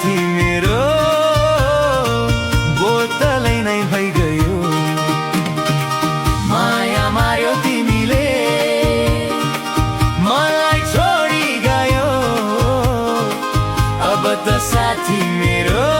साथी मेरो बोतलै नै भइगयो। माया मार्यो तिमीले मलाई छोडी गयो, अब त साथी मेरो